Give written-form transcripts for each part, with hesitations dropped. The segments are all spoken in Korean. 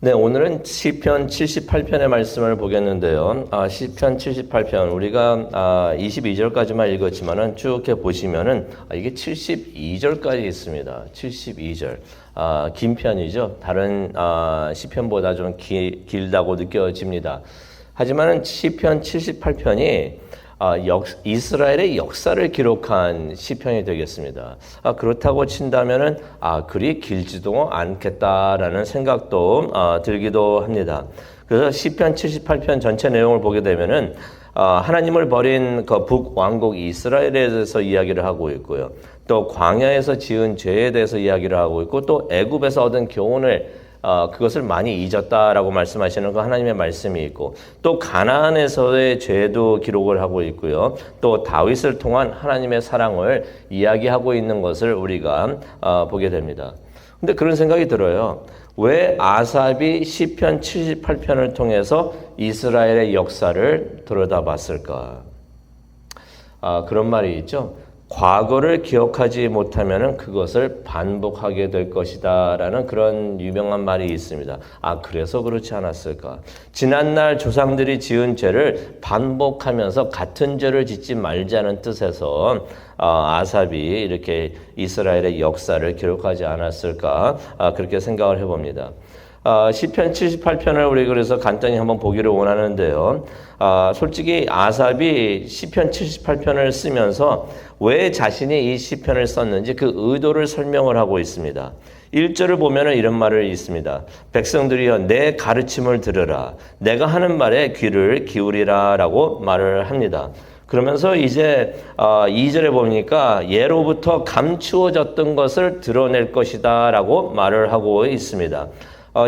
네, 오늘은 시편 78편의 말씀을 보겠는데요. 시편 78편 우리가 22절까지만 읽었지만은 쭉 이렇게 보시면은 이게 72절까지 있습니다. 72절. 긴 편이죠. 다른 시편보다 좀 길다고 느껴집니다. 하지만은 시편 78편이 이스라엘의 역사를 기록한 시편이 되겠습니다. 그렇다고 친다면은 그리 길지도 않겠다라는 생각도 들기도 합니다. 그래서 시편 78편 전체 내용을 보게 되면은 하나님을 버린 그 북왕국 이스라엘에 대해서 이야기를 하고 있고요. 또 광야에서 지은 죄에 대해서 이야기를 하고 있고, 또 애굽에서 얻은 교훈을 그것을 많이 잊었다라고 말씀하시는 그 하나님의 말씀이 있고, 또 가나안에서의 죄도 기록을 하고 있고요. 또 다윗을 통한 하나님의 사랑을 이야기하고 있는 것을 우리가 보게 됩니다. 근데 그런 생각이 들어요. 왜 아삽이 시편 78편을 통해서 이스라엘의 역사를 들여다봤을까? 그런 말이 있죠. 과거를 기억하지 못하면 그것을 반복하게 될 것이다 라는 그런 유명한 말이 있습니다. 그래서 그렇지 않았을까? 지난날 조상들이 지은 죄를 반복하면서 같은 죄를 짓지 말자는 뜻에서 아삽이 이렇게 이스라엘의 역사를 기록하지 않았을까? 그렇게 생각을 해봅니다. 시편 78편을 우리 그래서 간단히 한번 보기를 원하는데요. 솔직히 아삽이 시편 78편을 쓰면서 왜 자신이 이 시편을 썼는지 그 의도를 설명을 하고 있습니다. 1절을 보면 이런 말을 있습니다. 백성들이여 내 가르침을 들으라. 내가 하는 말에 귀를 기울이라 라고 말을 합니다. 그러면서 이제 2절에 보니까 예로부터 감추어졌던 것을 드러낼 것이다 라고 말을 하고 있습니다.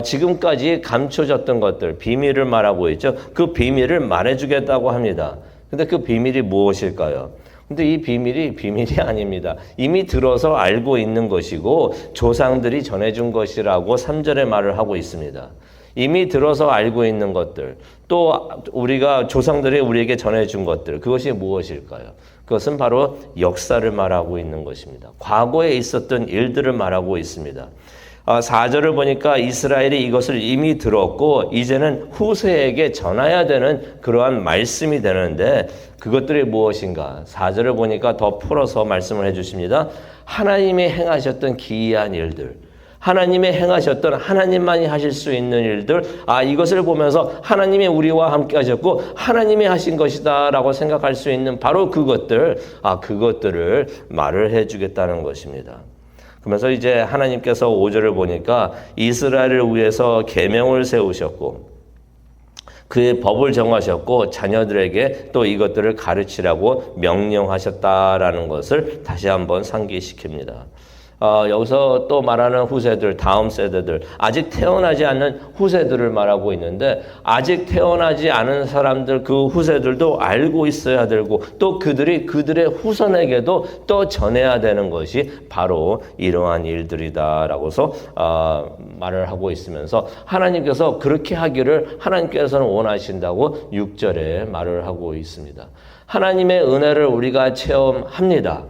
지금까지 감춰졌던 것들, 비밀을 말하고 있죠. 그 비밀을 말해주겠다고 합니다. 근데 그 비밀이 무엇일까요? 근데 이 비밀이 아닙니다. 이미 들어서 알고 있는 것이고 조상들이 전해준 것이라고 3절에 말을 하고 있습니다. 이미 들어서 알고 있는 것들, 또 우리가 조상들이 우리에게 전해준 것들, 그것이 무엇일까요? 그것은 바로 역사를 말하고 있는 것입니다. 과거에 있었던 일들을 말하고 있습니다. 4절을 보니까 이스라엘이 이것을 이미 들었고 이제는 후세에게 전해야 되는 그러한 말씀이 되는데 그것들이 무엇인가? 4절을 보니까 더 풀어서 말씀을 해주십니다. 하나님이 행하셨던 기이한 일들, 하나님이 행하셨던 하나님만이 하실 수 있는 일들, 이것을 보면서 하나님이 우리와 함께 하셨고 하나님이 하신 것이다 라고 생각할 수 있는 바로 그것들을 말을 해주겠다는 것입니다. 그러면서 이제 하나님께서 5절을 보니까 이스라엘을 위해서 계명을 세우셨고 그의 법을 정하셨고 자녀들에게 또 이것들을 가르치라고 명령하셨다라는 것을 다시 한번 상기시킵니다. 여기서 또 말하는 후세들, 다음 세대들, 아직 태어나지 않는 후세들을 말하고 있는데 아직 태어나지 않은 사람들, 그 후세들도 알고 있어야 되고 또 그들이 그들의 후손에게도 또 전해야 되는 것이 바로 이러한 일들이다라고서 말을 하고 있으면서 하나님께서 그렇게 하기를 하나님께서는 원하신다고 6절에 말을 하고 있습니다. 하나님의 은혜를 우리가 체험합니다.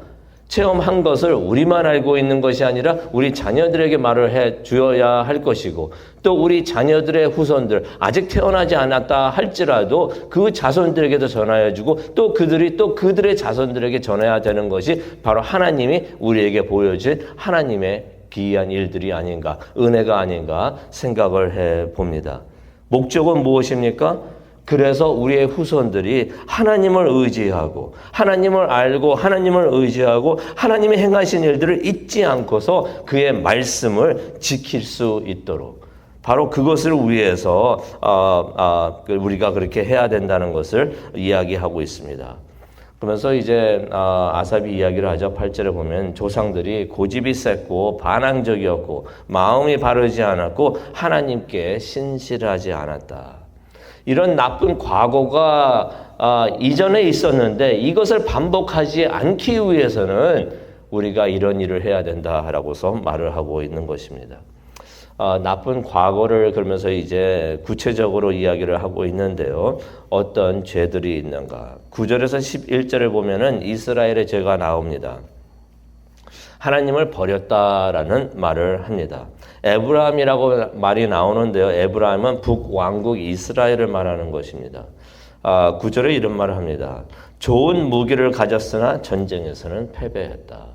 체험한 것을 우리만 알고 있는 것이 아니라 우리 자녀들에게 말을 해 주어야 할 것이고 또 우리 자녀들의 후손들 아직 태어나지 않았다 할지라도 그 자손들에게도 전하여 주고 또 그들이 또 그들의 자손들에게 전해야 되는 것이 바로 하나님이 우리에게 보여준 하나님의 기이한 일들이 아닌가, 은혜가 아닌가 생각을 해봅니다. 목적은 무엇입니까? 그래서 우리의 후손들이 하나님을 의지하고 하나님을 알고 하나님을 의지하고 하나님이 행하신 일들을 잊지 않고서 그의 말씀을 지킬 수 있도록 바로 그것을 위해서 우리가 그렇게 해야 된다는 것을 이야기하고 있습니다. 그러면서 이제 아삽이 이야기를 하죠. 8절에 보면 조상들이 고집이 셌고 반항적이었고 마음이 바르지 않았고 하나님께 신실하지 않았다. 이런 나쁜 과거가 이전에 있었는데 이것을 반복하지 않기 위해서는 우리가 이런 일을 해야 된다라고서 말을 하고 있는 것입니다. 나쁜 과거를 그러면서 이제 구체적으로 이야기를 하고 있는데요. 어떤 죄들이 있는가? 9절에서 11절을 보면은 이스라엘의 죄가 나옵니다. 하나님을 버렸다라는 말을 합니다. 에브라임이라고 말이 나오는데요. 에브라임은 북왕국 이스라엘을 말하는 것입니다. 9절에 이런 말을 합니다. 좋은 무기를 가졌으나 전쟁에서는 패배했다.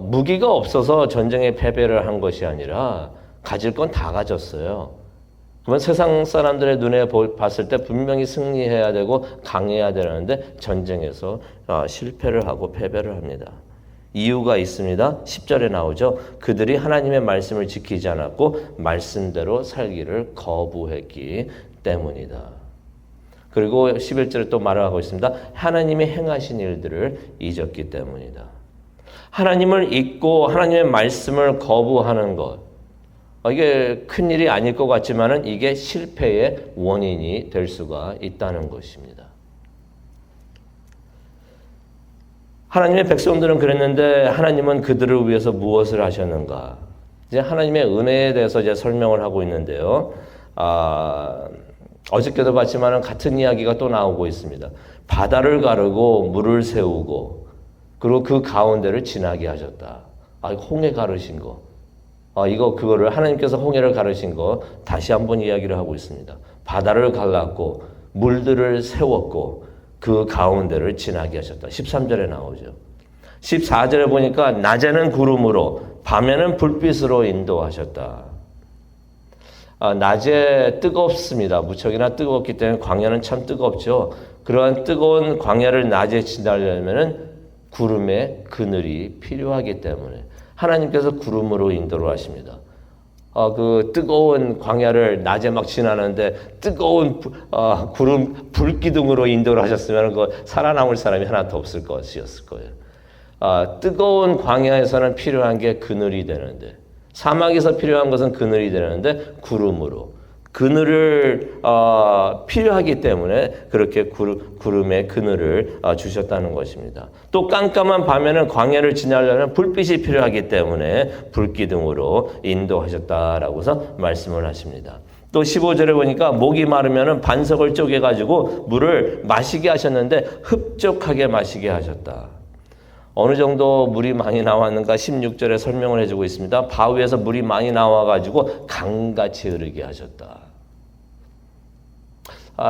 무기가 없어서 전쟁에 패배를 한 것이 아니라 가질 건 다 가졌어요. 그러면 세상 사람들의 눈에 봤을 때 분명히 승리해야 되고 강해야 되는데 전쟁에서 실패를 하고 패배를 합니다. 이유가 있습니다. 10절에 나오죠. 그들이 하나님의 말씀을 지키지 않았고 말씀대로 살기를 거부했기 때문이다. 그리고 11절에 또 말을 하고 있습니다. 하나님이 행하신 일들을 잊었기 때문이다. 하나님을 잊고 하나님의 말씀을 거부하는 것. 이게 큰일이 아닐 것 같지만은 이게 실패의 원인이 될 수가 있다는 것입니다. 하나님의 백성들은 그랬는데 하나님은 그들을 위해서 무엇을 하셨는가? 이제 하나님의 은혜에 대해서 이제 설명을 하고 있는데요. 어저께도 봤지만은 같은 이야기가 또 나오고 있습니다. 바다를 가르고 물을 세우고 그리고 그 가운데를 지나게 하셨다. 홍해 가르신 거. 그거를 하나님께서 홍해를 가르신 거 다시 한번 이야기를 하고 있습니다. 바다를 갈랐고 물들을 세웠고 그 가운데를 지나게 하셨다. 13절에 나오죠. 14절에 보니까 낮에는 구름으로 밤에는 불빛으로 인도하셨다. 낮에 뜨겁습니다. 무척이나 뜨겁기 때문에 광야는 참 뜨겁죠. 그러한 뜨거운 광야를 낮에 지나려면 구름의 그늘이 필요하기 때문에 하나님께서 구름으로 인도를 하십니다. 그 뜨거운 광야를 낮에 막 지나는데 뜨거운 구름 불기둥으로 인도를 하셨으면 그 살아남을 사람이 하나도 없을 것이었을 거예요. 뜨거운 광야에서는 필요한 게 그늘이 되는데 사막에서 필요한 것은 그늘이 되는데 구름으로 그늘을 필요하기 때문에 그렇게 구름의 그늘을 주셨다는 것입니다. 또 깜깜한 밤에는 광야를 지나려면 불빛이 필요하기 때문에 불기둥으로 인도하셨다라고서 말씀을 하십니다. 또 15절에 보니까 목이 마르면 반석을 쪼개가지고 물을 마시게 하셨는데 흡족하게 마시게 하셨다. 어느 정도 물이 많이 나왔는가 16절에 설명을 해주고 있습니다. 바위에서 물이 많이 나와가지고 강같이 흐르게 하셨다.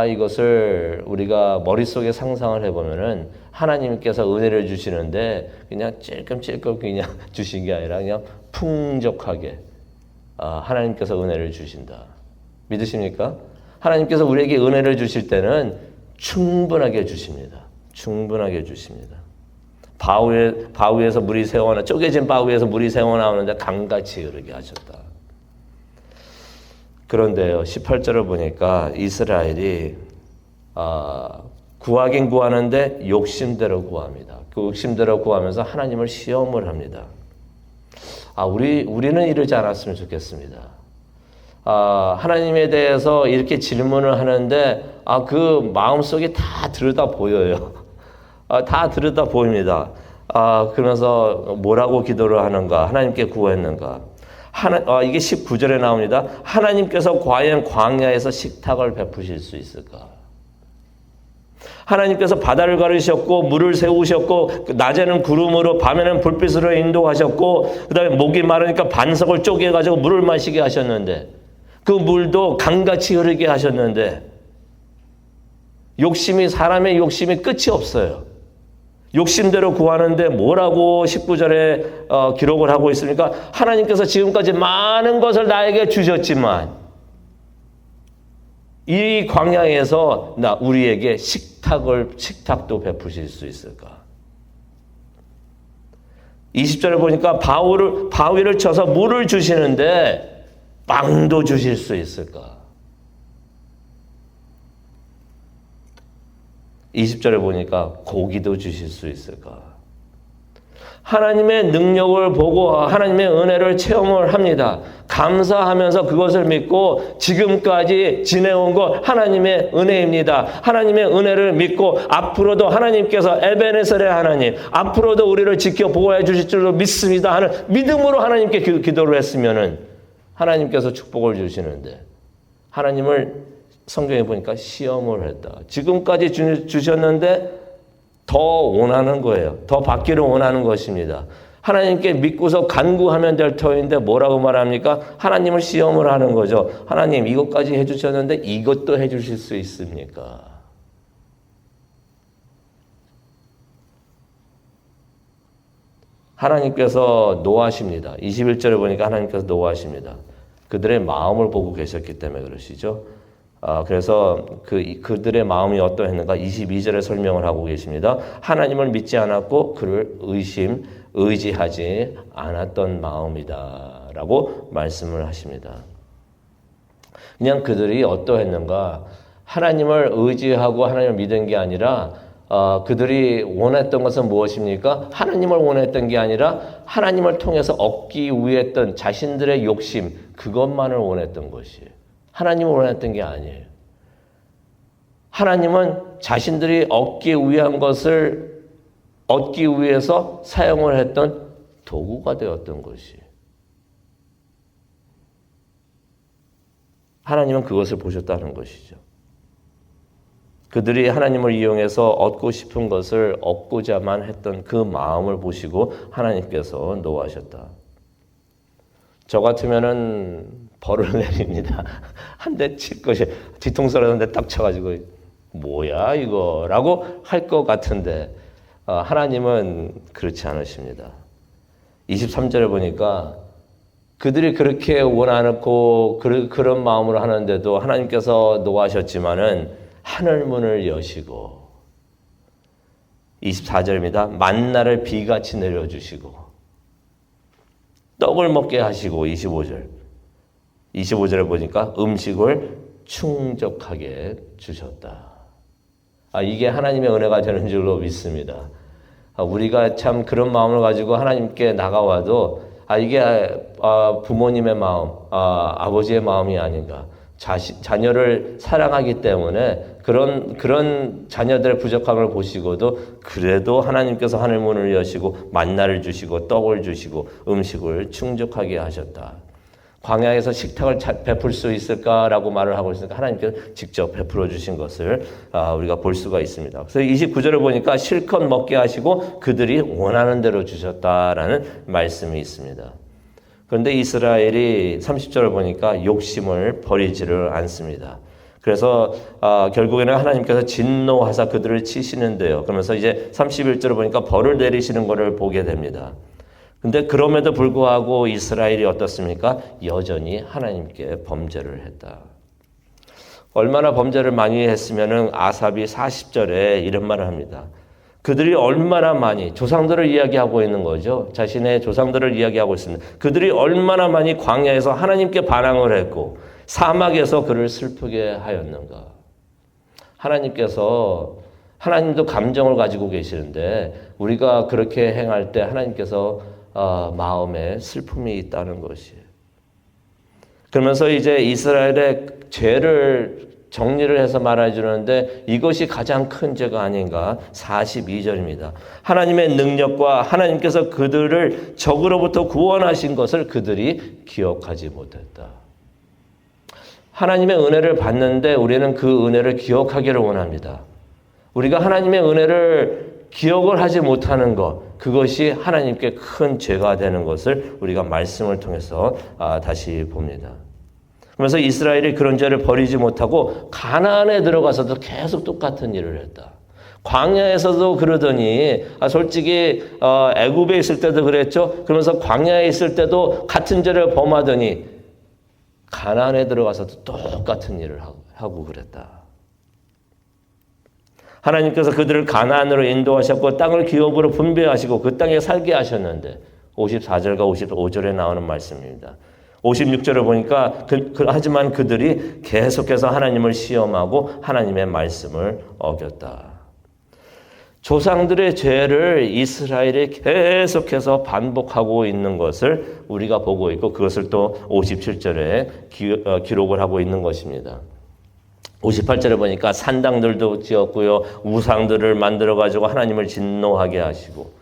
이것을 우리가 머릿속에 상상을 해보면은 하나님께서 은혜를 주시는데 그냥 찔끔찔끔 그냥 주신 게 아니라 그냥 풍족하게 하나님께서 은혜를 주신다. 믿으십니까? 하나님께서 우리에게 은혜를 주실 때는 충분하게 주십니다. 충분하게 주십니다. 바위에서 물이 새어나 쪼개진 바위에서 물이 새어나오는데 강같이 흐르게 하셨다. 그런데요, 18절을 보니까 이스라엘이 구하긴 구하는데 욕심대로 구합니다. 그 욕심대로 구하면서 하나님을 시험을 합니다. 우리는 이러지 않았으면 좋겠습니다. 하나님에 대해서 이렇게 질문을 하는데 그 마음속에 다 들여다 보여요. 다 들여다 보입니다. 그러면서 뭐라고 기도를 하는가? 하나님께 구했는가? 이게 19절에 나옵니다. 하나님께서 과연 광야에서 식탁을 베푸실 수 있을까? 하나님께서 바다를 가르셨고 물을 세우셨고 낮에는 구름으로 밤에는 불빛으로 인도하셨고 그 다음에 목이 마르니까 반석을 쪼개가지고 물을 마시게 하셨는데 그 물도 강같이 흐르게 하셨는데 사람의 욕심이 끝이 없어요. 욕심대로 구하는데 뭐라고 19절에 기록을 하고 있습니까? 하나님께서 지금까지 많은 것을 나에게 주셨지만 이 광야에서 우리에게 식탁도 베푸실 수 있을까? 20절에 보니까 바위를 쳐서 물을 주시는데 빵도 주실 수 있을까? 20절에 보니까 고기도 주실 수 있을까? 하나님의 능력을 보고 하나님의 은혜를 체험을 합니다. 감사하면서 그것을 믿고 지금까지 지내온 것 하나님의 은혜입니다. 하나님의 은혜를 믿고 앞으로도 하나님께서 에베네셀의 하나님, 앞으로도 우리를 지켜 보호해 주실 줄로 믿습니다 하는 믿음으로 하나님께 기도를 했으면은 하나님께서 축복을 주시는데 하나님을 성경에 보니까 시험을 했다. 지금까지 주셨는데 더 원하는 거예요. 더 받기를 원하는 것입니다. 하나님께 믿고서 간구하면 될 터인데 뭐라고 말합니까? 하나님을 시험을 하는 거죠. 하나님 이것까지 해주셨는데 이것도 해주실 수 있습니까? 하나님께서 노하십니다. 21절에 보니까 하나님께서 노하십니다. 그들의 마음을 보고 계셨기 때문에 그러시죠. 그래서 그들의 마음이 어떠했는가 22절에 설명을 하고 계십니다. 하나님을 믿지 않았고 그를 의지하지 않았던 마음이다 라고 말씀을 하십니다. 그냥 그들이 어떠했는가 하나님을 의지하고 하나님을 믿은 게 아니라 그들이 원했던 것은 무엇입니까? 하나님을 원했던 게 아니라 하나님을 통해서 얻기 위했던 자신들의 욕심 그것만을 원했던 것이에요. 하나님을 원했던 게 아니에요. 하나님은 자신들이 얻기 위한 것을 얻기 위해서 사용을 했던 도구가 되었던 것이에요. 하나님은 그것을 보셨다는 것이죠. 그들이 하나님을 이용해서 얻고 싶은 것을 얻고자만 했던 그 마음을 보시고 하나님께서 노하셨다. 저 같으면은 벌을 내립니다. 한 대 칠 것이 뒤통수를 한 대 딱 쳐가지고 뭐야 이거 라고 할 것 같은데 하나님은 그렇지 않으십니다. 23절에 보니까 그들이 그렇게 원하고 그런 마음으로 하는데도 하나님께서 노하셨지만은 하늘 문을 여시고 24절입니다. 만나를 비같이 내려주시고 떡을 먹게 하시고 25절에 보니까 음식을 충족하게 주셨다. 이게 하나님의 은혜가 되는 줄로 믿습니다. 우리가 참 그런 마음을 가지고 하나님께 나가와도 이게 부모님의 마음, 아버지의 마음이 아닌가. 자녀를 사랑하기 때문에 그런 자녀들의 부족함을 보시고도 그래도 하나님께서 하늘 문을 여시고 만나를 주시고 떡을 주시고 음식을 충족하게 하셨다. 광야에서 식탁을 베풀 수 있을까라고 말을 하고 있으니까 하나님께서 직접 베풀어 주신 것을 우리가 볼 수가 있습니다. 그래서 29절을 보니까 실컷 먹게 하시고 그들이 원하는 대로 주셨다라는 말씀이 있습니다. 그런데 이스라엘이 30절을 보니까 욕심을 버리지를 않습니다. 그래서 결국에는 하나님께서 진노하사 그들을 치시는데요. 그러면서 이제 31절을 보니까 벌을 내리시는 것을 보게 됩니다. 근데 그럼에도 불구하고 이스라엘이 어떻습니까? 여전히 하나님께 범죄를 했다. 얼마나 범죄를 많이 했으면은 아삽이 40절에 이런 말을 합니다. 그들이 얼마나 많이 조상들을 이야기하고 있는 거죠. 자신의 조상들을 이야기하고 있습니다. 그들이 얼마나 많이 광야에서 하나님께 반항을 했고 사막에서 그를 슬프게 하였는가. 하나님도 감정을 가지고 계시는데 우리가 그렇게 행할 때 하나님께서 마음에 슬픔이 있다는 것이에요. 그러면서 이제 이스라엘의 죄를 정리를 해서 말해주는데 이것이 가장 큰 죄가 아닌가. 42절입니다. 하나님의 능력과 하나님께서 그들을 적으로부터 구원하신 것을 그들이 기억하지 못했다. 하나님의 은혜를 받는데 우리는 그 은혜를 기억하기를 원합니다. 우리가 하나님의 은혜를 기억을 하지 못하는 것, 그것이 하나님께 큰 죄가 되는 것을 우리가 말씀을 통해서 다시 봅니다. 그러면서 이스라엘이 그런 죄를 버리지 못하고 가나안에 들어가서도 계속 똑같은 일을 했다. 광야에서도 그러더니 솔직히 애굽에 있을 때도 그랬죠. 그러면서 광야에 있을 때도 같은 죄를 범하더니 가나안에 들어가서도 똑같은 일을 하고 그랬다. 하나님께서 그들을 가나안으로 인도하셨고 땅을 기업으로 분배하시고 그 땅에 살게 하셨는데 54절과 55절에 나오는 말씀입니다. 56절을 보니까 하지만 그들이 계속해서 하나님을 시험하고 하나님의 말씀을 어겼다. 조상들의 죄를 이스라엘이 계속해서 반복하고 있는 것을 우리가 보고 있고 그것을 또 57절에 기록을 하고 있는 것입니다. 58절에 보니까 산당들도 지었고요. 우상들을 만들어가지고 하나님을 진노하게 하시고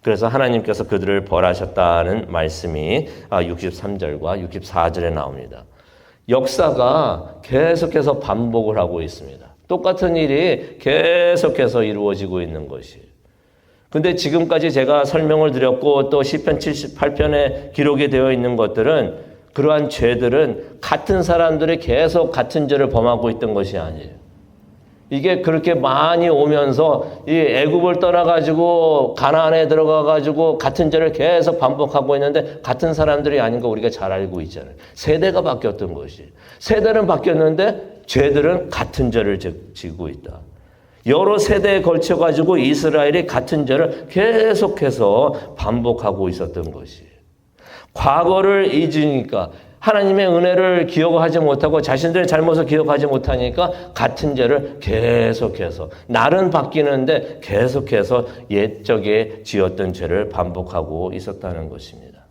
그래서 하나님께서 그들을 벌하셨다는 말씀이 63절과 64절에 나옵니다. 역사가 계속해서 반복을 하고 있습니다. 똑같은 일이 계속해서 이루어지고 있는 것이에요. 근데 지금까지 제가 설명을 드렸고 또 시편 78편에 기록이 되어 있는 것들은 그러한 죄들은 같은 사람들이 계속 같은 죄를 범하고 있던 것이 아니에요. 이게 그렇게 많이 오면서 이 애굽을 떠나가지고 가나안에 들어가가지고 같은 죄를 계속 반복하고 있는데 같은 사람들이 아닌 거 우리가 잘 알고 있잖아요. 세대가 바뀌었던 것이. 세대는 바뀌었는데 죄들은 같은 죄를 지고 있다. 여러 세대에 걸쳐가지고 이스라엘이 같은 죄를 계속해서 반복하고 있었던 것이. 과거를 잊으니까 하나님의 은혜를 기억하지 못하고 자신들의 잘못을 기억하지 못하니까 같은 죄를 계속해서 날은 바뀌는데 계속해서 옛적에 지었던 죄를 반복하고 있었다는 것입니다.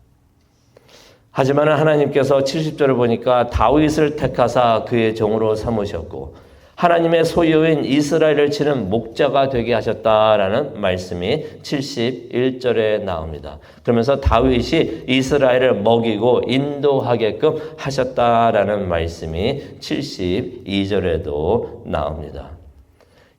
하지만 하나님께서 70절을 보니까 다윗을 택하사 그의 종으로 삼으셨고 하나님의 소유인 이스라엘을 치는 목자가 되게 하셨다라는 말씀이 71절에 나옵니다. 그러면서 다윗이 이스라엘을 먹이고 인도하게끔 하셨다라는 말씀이 72절에도 나옵니다.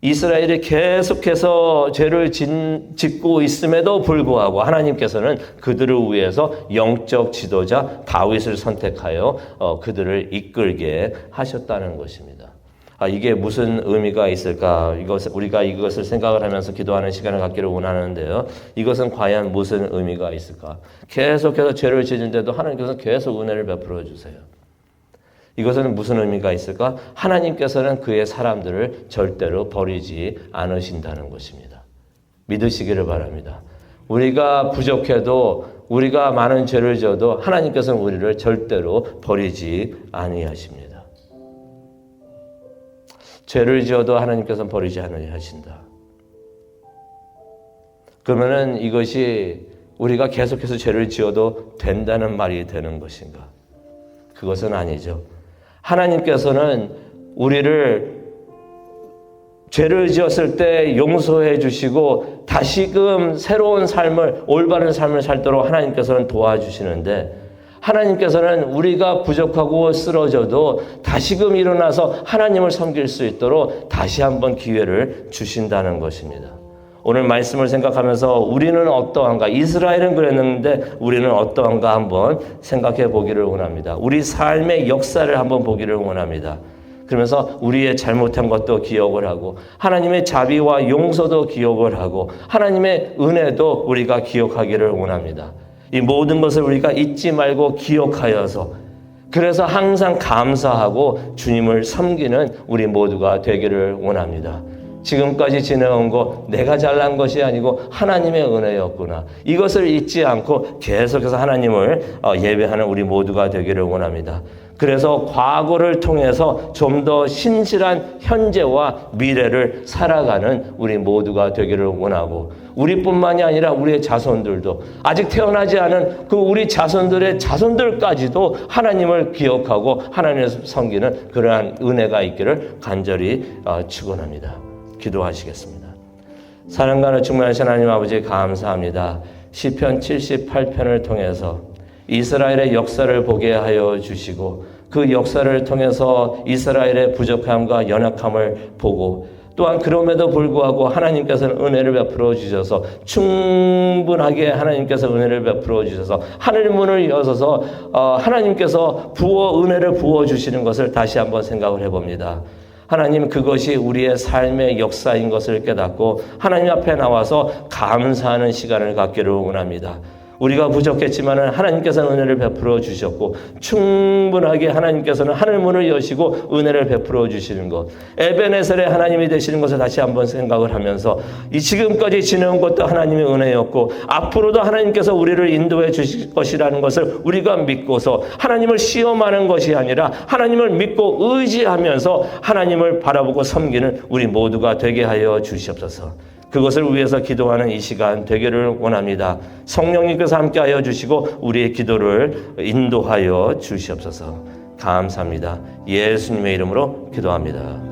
이스라엘이 계속해서 죄를 짓고 있음에도 불구하고 하나님께서는 그들을 위해서 영적 지도자 다윗을 선택하여 그들을 이끌게 하셨다는 것입니다. 이게 무슨 의미가 있을까? 우리가 이것을 생각을 하면서 기도하는 시간을 갖기를 원하는데요. 이것은 과연 무슨 의미가 있을까? 계속해서 죄를 짓는데도 하나님께서 계속 은혜를 베풀어 주세요. 이것은 무슨 의미가 있을까? 하나님께서는 그의 사람들을 절대로 버리지 않으신다는 것입니다. 믿으시기를 바랍니다. 우리가 부족해도 우리가 많은 죄를 지어도 하나님께서는 우리를 절대로 버리지 아니하십니다. 죄를 지어도 하나님께서는 버리지 않으신다. 그러면은 이것이 우리가 계속해서 죄를 지어도 된다는 말이 되는 것인가? 그것은 아니죠. 하나님께서는 우리를 죄를 지었을 때 용서해 주시고 다시금 새로운 삶을, 올바른 삶을 살도록 하나님께서는 도와주시는데 하나님께서는 우리가 부족하고 쓰러져도 다시금 일어나서 하나님을 섬길 수 있도록 다시 한번 기회를 주신다는 것입니다. 오늘 말씀을 생각하면서 우리는 어떠한가? 이스라엘은 그랬는데 우리는 어떠한가 한번 생각해 보기를 원합니다. 우리 삶의 역사를 한번 보기를 원합니다. 그러면서 우리의 잘못한 것도 기억을 하고 하나님의 자비와 용서도 기억을 하고 하나님의 은혜도 우리가 기억하기를 원합니다. 이 모든 것을 우리가 잊지 말고 기억하여서 그래서 항상 감사하고 주님을 섬기는 우리 모두가 되기를 원합니다. 지금까지 지내온 거 내가 잘난 것이 아니고 하나님의 은혜였구나. 이것을 잊지 않고 계속해서 하나님을 예배하는 우리 모두가 되기를 원합니다. 그래서 과거를 통해서 좀 더 신실한 현재와 미래를 살아가는 우리 모두가 되기를 원하고 우리뿐만이 아니라 우리의 자손들도 아직 태어나지 않은 그 우리 자손들의 자손들까지도 하나님을 기억하고 하나님을 섬기는 그러한 은혜가 있기를 간절히 축원합니다. 기도하시겠습니다. 사랑과는 충만하신 하나님 아버지 감사합니다. 시편 78편을 통해서 이스라엘의 역사를 보게 하여 주시고 그 역사를 통해서 이스라엘의 부족함과 연약함을 보고 또한 그럼에도 불구하고 하나님께서는 은혜를 베풀어 주셔서 충분하게 하나님께서 은혜를 베풀어 주셔서 하늘 문을 여셔서 하나님께서 은혜를 부어 주시는 것을 다시 한번 생각을 해봅니다. 하나님 그것이 우리의 삶의 역사인 것을 깨닫고 하나님 앞에 나와서 감사하는 시간을 갖기를 원합니다. 우리가 부족했지만 하나님께서는 은혜를 베풀어 주셨고 충분하게 하나님께서는 하늘문을 여시고 은혜를 베풀어 주시는 것 에베네셀의 하나님이 되시는 것을 다시 한번 생각을 하면서 이 지금까지 지내온 것도 하나님의 은혜였고 앞으로도 하나님께서 우리를 인도해 주실 것이라는 것을 우리가 믿고서 하나님을 시험하는 것이 아니라 하나님을 믿고 의지하면서 하나님을 바라보고 섬기는 우리 모두가 되게 하여 주시옵소서. 그것을 위해서 기도하는 이 시간 되기를 원합니다. 성령님께서 함께하여 주시고 우리의 기도를 인도하여 주시옵소서. 감사합니다. 예수님의 이름으로 기도합니다.